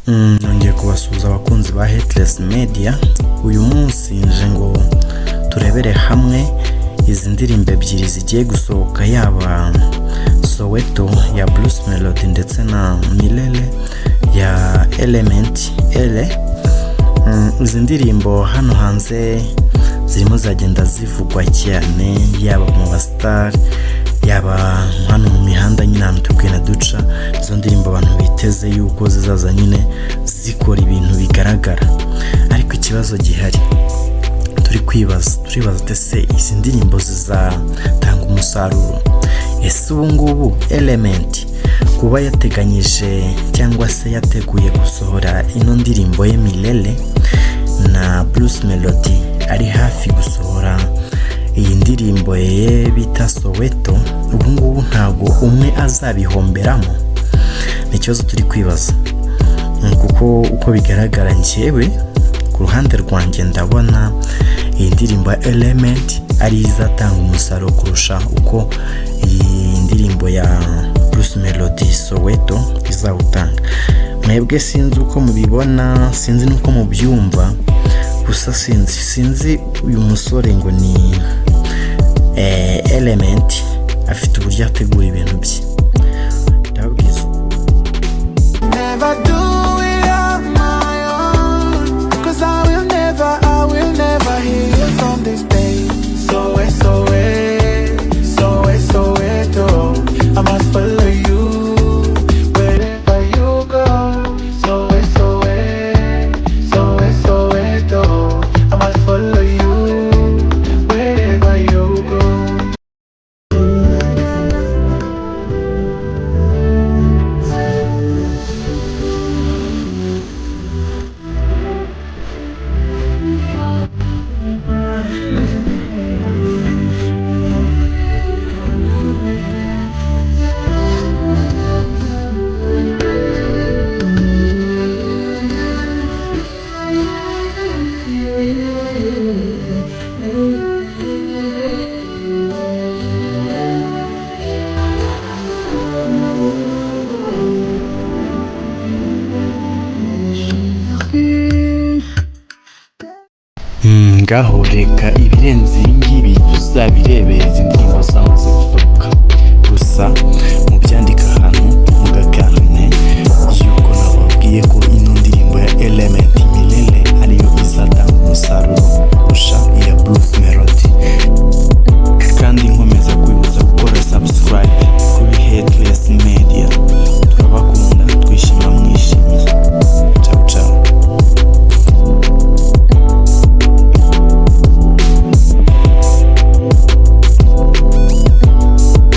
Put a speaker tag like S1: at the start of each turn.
S1: Ngiye kubasuhuza abakunzi ba Headless Media. Uyu munsi nje ngo turebere hamwe izi ndirimbo ebyiri zigiye gusohoka, yaba SOWETO ya Bruce Melodie ndetse na MiLELE ya Eleeeh. Izi ndirimbo hano hanze zirimo zagenda zivugwa cyane, yaba mu bastar, yaba hano mu mihanda nyine ahantu tukwiye duca. Izo ndirimbo abantu biteze yuko zizaza nyine zikora ibintu bigaragara, ariko ikibazo gihari turibaza ese izi ndirimbo zizatanga umusaruro? Ese ubu ngubu Eleeeh kuba yateganyije cyangwa se yateguye gusohora ino ndirimbo ye MiLELE na Bruce Melodie ari hafi gusohora iyi ndirimbo ye bita SOWETO, ubu ngubu ntago umwe azabihomberamo? Ni ikibazo turi kwibaza, kuko uko bigaragara njyewe ku ruhande rwanjye ndabona iyi ndirimbo ya Eleeeh ari izatanga umusaruro kurusha uko iyi ndirimbo ya Bruce Melodie SOWETO izawutanga. Mwebwe sinzi uko mubibona, sinzi nuko mubyumva, gusa sinzi uyu musore ngo ni Eleeeh afite uburyo ategura ibintu bye. Ndababwiza ngaho reka ibirenze ibi ngibi tuzabirebera izi ndirimbo